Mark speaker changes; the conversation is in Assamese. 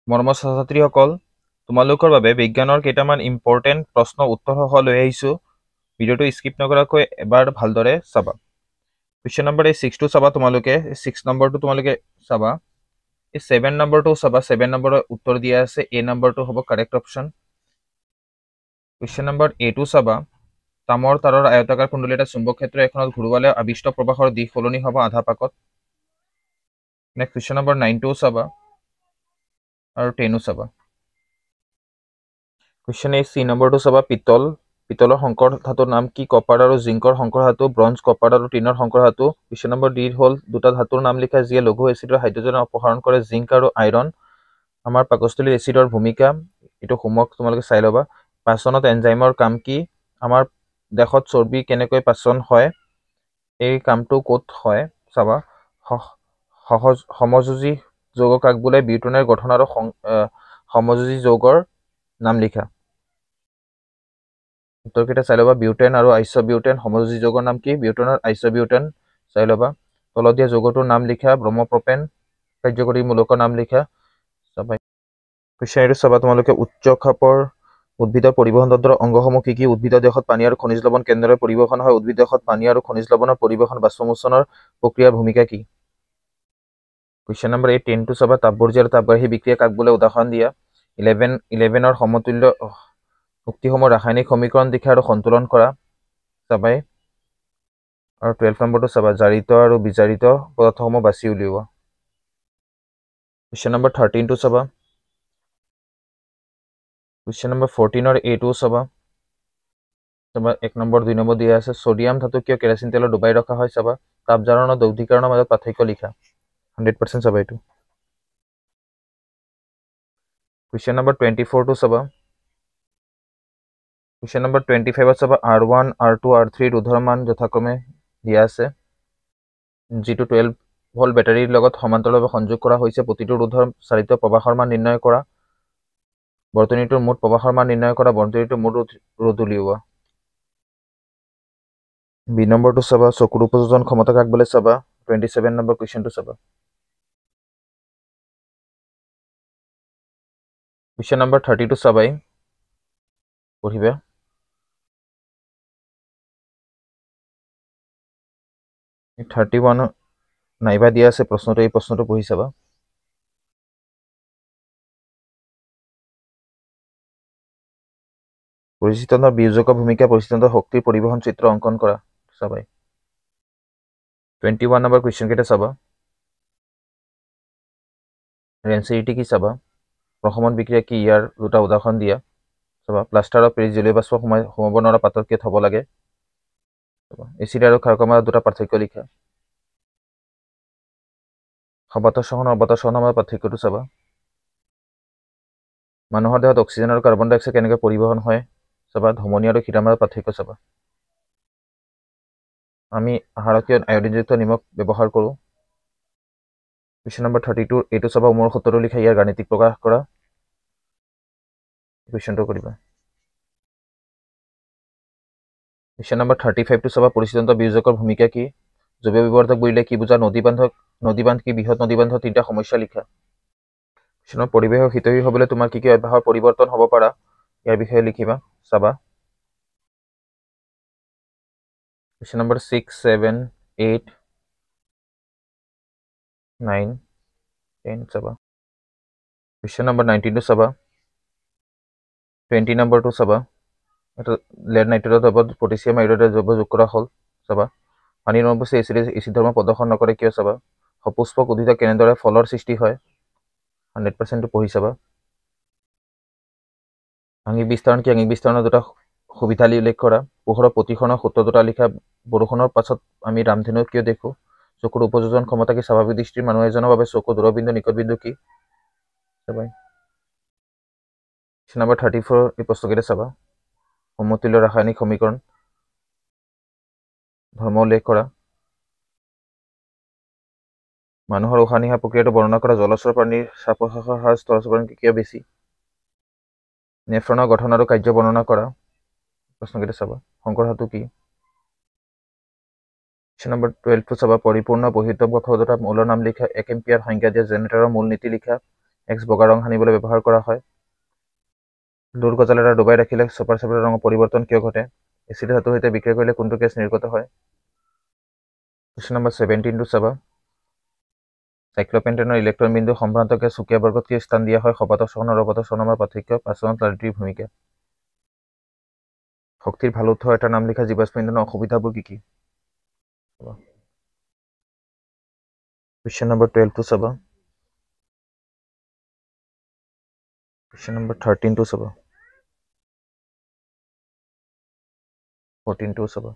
Speaker 1: মৰমৰ ছাত্ৰ-ছাত্ৰীসকল, তোমালোকৰ বাবে বিজ্ঞানৰ কেইটামান ইম্পৰ্টেণ্ট প্ৰশ্ন উত্তৰসহ লৈ আহিছোঁ। ভিডিঅ'টো স্কিপ নকৰাকৈ এবাৰ ভালদৰে চাবা। কুৱেশ্যন নম্বৰ এই 6টো চাবা তোমালোকে। 6 নম্বৰটো তোমালোকে চাবা। এই 7 নম্বৰটো চাবা। 7 নম্বৰৰ উত্তৰ দিয়া আছে। এ নম্বৰটো হ'ব কাৰেক্ট অপশ্যন। কুৱেশ্যন নম্বৰ এটো চাবা। তামৰ তাৰৰ আয়তাকাৰ কুণ্ডলী এটা চুম্বক ক্ষেত্ৰ এখনত ঘূৰোৱালে আবিষ্ট প্ৰবাহৰ দিশ সলনি হ'ব আধা পাকত। নেক্সট কুৱেশ্যন নম্বৰ 9টোও চাবা আৰু 10ও চাবা। কুৱেশ্যন এই চি নম্বৰটো চাবা। পিতলৰ সংকৰ ধাতুৰ নাম কি? কপাৰ আৰু জিংকৰ সংকৰ ধাতু, ব্ৰঞ্জ, কপাৰ আৰু টিনৰ সংকৰ ধাতু। কুৱেশ্যন নম্বৰ ডি হ'ল দুটা ধাতুৰ নাম লিখা যিয়ে লঘু এচিডৰ হাইড্ৰজেন অপসাৰণ কৰে, জিংক আৰু আইৰণ। আমাৰ পাকস্থলীত এচিডৰ ভূমিকা, এইটো হোমৱৰ্ক তোমালোকে চাই ল'বা। পাচনত এনজাইমৰ কাম কি? আমাৰ দেহত চৰ্বি কেনেকৈ পাচন হয়, এই কামটো ক'ত হয় চাবা। সমযোজী যৌগ কাক বোলে? বিউটেনৰ গঠন আৰু সমযোজী যৌগৰ নাম লিখা। উত্তৰকেইটা চাই ল'বা। বিউটেন আৰু আইচবিউটেন। সমযোজী যৌগৰ নাম কি? বিউটেন আৰু আইচবিউটেন। চাই ল'বা। তলত দিয়া যৌগটোৰ নাম লিখা। ব্ৰহ্মপ্ৰপেন। কাৰ্যকৰী মূলকৰ নাম লিখা। চাবা। কুৱেশ্যন এইটো চাবা তোমালোকে। উচ্চ খাপৰ উদ্ভিদৰ পৰিবহণ তন্ত্ৰৰ অংগসমূহ কি কি? উদ্ভিদৰ দেহত পানী আৰু খনিজ লৱণ কেনেদৰে পৰিবহণ হয়? উদ্ভিদ দেহত পানী আৰু খনিজ লৱণৰ পৰিবহণ বাষ্পমোচনৰ প্ৰক্ৰিয়াৰ ভূমিকা কি? কুৱেশ্যন নম্বৰ 10টো চাবা। তাপবৰ্জি আৰু তাপগাহী বিক্ৰিয়া কাক বোলে? উদাহৰণ দিয়া। 11ৰ সমতুল্য শক্তিসমূহ ৰাসায়নিক সমীকৰণ লিখা আৰু সন্তুলন কৰা। চাবাই। আৰু 12 নম্বৰটো চাবা। জাৰিত আৰু বিজাৰিত পদাৰ্থসমূহ বাছি উলিওৱা। কুৱেশ্যন নম্বৰ 13টো চাবা। কুৱেশ্যন নম্বৰ 14ৰ এটোও চাবা। 1 নম্বৰ 2 নম্বৰ দিয়া আছে। ছডিয়াম ধাতু কিয় কেৰাচিন তেলত ডুবাই ৰখা হয়? চাবা। তাপজাৰণ আৰু দগ্ধীকৰণৰ মাজত পাৰ্থক্য লিখা। 100% চাবা এইটো। কুৱেশ্যন নম্বৰ 24টো চাবা। কুৱেশ্যন নম্বৰ 25ত চাবা। R1, R2, R3 ৰোধৰ মান যথাক্ৰমে দিয়া আছে। যিটো 12 ভল্ট বেটাৰীৰ লগত সমান্তৰালভাৱে সংযোগ কৰা হৈছে। প্ৰতিটো ৰোধৰ চালিত প্ৰবাহৰ মান নিৰ্ণয় কৰা। বৰ্তনীটোৰ মুঠ প্ৰবাহৰ মান নিৰ্ণয় কৰা। বৰ্তনীটোৰ মুঠ ৰোধ উলিওৱা। 2 নম্বৰটো চাবা। চকুৰ উপযোজন ক্ষমতা কাক বোলে? চাবা। 27 নম্বৰ কুৱেশ্যনটো চাবা। কুৱেশ্যন নম্বৰ 30টো চাবাই। পঢ়িবা। এই 31 নাইবা দিয়া আছে প্ৰশ্নটো। এই প্ৰশ্নটো পঢ়ি চাবা। পৰিস্থিতিতন্ত্ৰৰ বিয়োজকৰ ভূমিকা। পৰিস্থিতিতন্ত্ৰৰ শক্তিৰ পৰিবহণ চিত্ৰ অংকন কৰা। চাবাই। 21 নম্বৰ কুৱেশ্যন কেইটা চাবা। ৰেঞ্চিৰিটি কি? চাবা। প্ৰশমন বিক্ৰিয়া কি? ইয়াৰ দুটা উদাহৰণ দিয়া। চাবা। প্লাষ্টাৰ অফ পেৰিছ জলীয় বাষ্প সোমাব নোৱাৰা পাত্ৰত কি থ'ব লাগে? এচিড আৰু ক্ষাৰকৰ মাজত দুটা পাৰ্থক্য লিখা। সবাত চহন অবাত চহনৰ মাজত পাৰ্থক্যটো চাবা। মানুহৰ দেহত অক্সিজেন আৰু কাৰ্বন ডাই অক্সাইড কেনেকৈ পৰিবহণ হয়? চাবা। ধমনী আৰু শিৰাৰ মাজত পাৰ্থক্য চাবা। আমি আহাৰত কিয় আয়ডিনযুক্ত নিমখ ব্যৱহাৰ কৰোঁ? কুৱেশ্যন নম্বৰ 32 এইটো চাবা। উমৰ সূত্ৰটো লিখা। ইয়াৰ গাণিতিক প্ৰকাশ কৰা। কুৱেশ্যনটো কৰিবা। কুৱেশ্যন নম্বৰ 35টো চাবা। পৰিস্থিতিতন্ত্ৰৰ বিয়োজকৰ ভূমিকা কি? জৈৱ বিবৰ্ধক বুলিলে কি বুজা? নদী বান্ধ কি? বৃহৎ নদী বান্ধৰ 3টা সমস্যা লিখা। কুৱেশ্যনৰ পৰিৱেশক হিতৈষী হ'বলৈ তোমাৰ কি কি অভ্যাসৰ পৰিৱৰ্তন হ'ব পাৰা? ইয়াৰ বিষয়ে লিখিবা। চাবা। কুৱেশ্যন নম্বৰ 6, 7, 8, 9, 10 চাবা। কুৱেশ্যন নম্বৰ 19টো চাবা। 20 নম্বৰটো চাবা। এটা লেড নাইট্ৰেটৰ দ্ৰৱত পটেছিয়াম আয়ডাইডৰ দ্ৰব্য যোগ কৰা হ'ল। চাবা। পানীৰ অনুপস্থিতি এচিড ধৰ্ম প্ৰদৰ্শন নকৰে কিয়? চাবা। সপুষ্পক উদ্ভিদত কেনেদৰে ফলৰ সৃষ্টি হয়? 100%টো পঢ়ি চাবা। আঙিক বিস্তাৰণ কি? আঙিক বিস্তাৰণৰ দুটা সুবিধা উল্লেখ কৰা। পোহৰৰ প্ৰতিসৰণৰ সূত্ৰ দুটা লিখা। বৰষুণৰ পাছত আমি ৰামধেনু কিয় দেখোঁ? চকুৰ উপযোজন ক্ষমতা কি? স্বাভাৱিক দৃষ্টিৰ মানুহ এজনৰ বাবে চকুৰ দূৰবিন্দু নিকটবিন্দু কি? চাবা। কুৱেশ্যন নম্বৰ 34 এই প্ৰশ্নকেইটা চাবা। সমতুল্য ৰাসায়নিক সমীকৰণ ধৰ্ম উল্লেখ কৰা। মানুহৰ উশাহ নিশাহ প্ৰক্ৰিয়াটো বৰ্ণনা কৰা। জলচৰ প্ৰাণীৰ শ্বাস প্ৰশ্বাসৰ হাৰ স্তৰচৰ কিয় বেছি? নেফ্ৰনৰ গঠন আৰু কাৰ্য বৰ্ণনা কৰা। প্ৰশ্নকেইটা চাবা। সংকৰ ধাতু কি? কুৱেশ্যন নম্বৰ 12টো চাবা। পৰিপূৰ্ণ বহিৰ্দম কক্ষপথৰ মৌলৰ নাম লিখা। 1 এম্পিয়াৰ সংজ্ঞা দিয়া। জেনেৰেটৰৰ মূল নীতি লিখা। এক্স বগা ৰং সানিবলৈ ব্যৱহাৰ কৰা হয়। দূৰ গজাল এটা ডুবাই ৰাখিলে ছুপাৰ চেপ্টাৰ ৰঙৰ পৰিৱৰ্তন কিয় ঘটে? এচিড ধাতুৰ সৈতে বিক্ৰিয়া কৰিলে কোনটো গেছ নিৰ্গত হয়? কুৱেশ্যন নম্বৰ 17টো চাবা। চাইক্লোপেণ্টেনৰ ইলেক্ট্ৰন বিন্দু সম্ভ্ৰান্ত গেছ সুকীয়া বৰ্গত কি স্থান দিয়া হয়? সবাতক চন আৰু অবাতক চনৰ পাৰ্থক্য, পাচন তাৰিৰ ভূমিকা। শক্তিৰ ভাল উৎস এটাৰ নাম লিখা। জীৱাশ্ম ইন্ধনৰ অসুবিধাবোৰ কি কি? কুৱেশ্যন নম্বৰ 12টো চাবা। কুৱেশ্যন নম্বৰ 13টো চাবা। 14টো চাবা।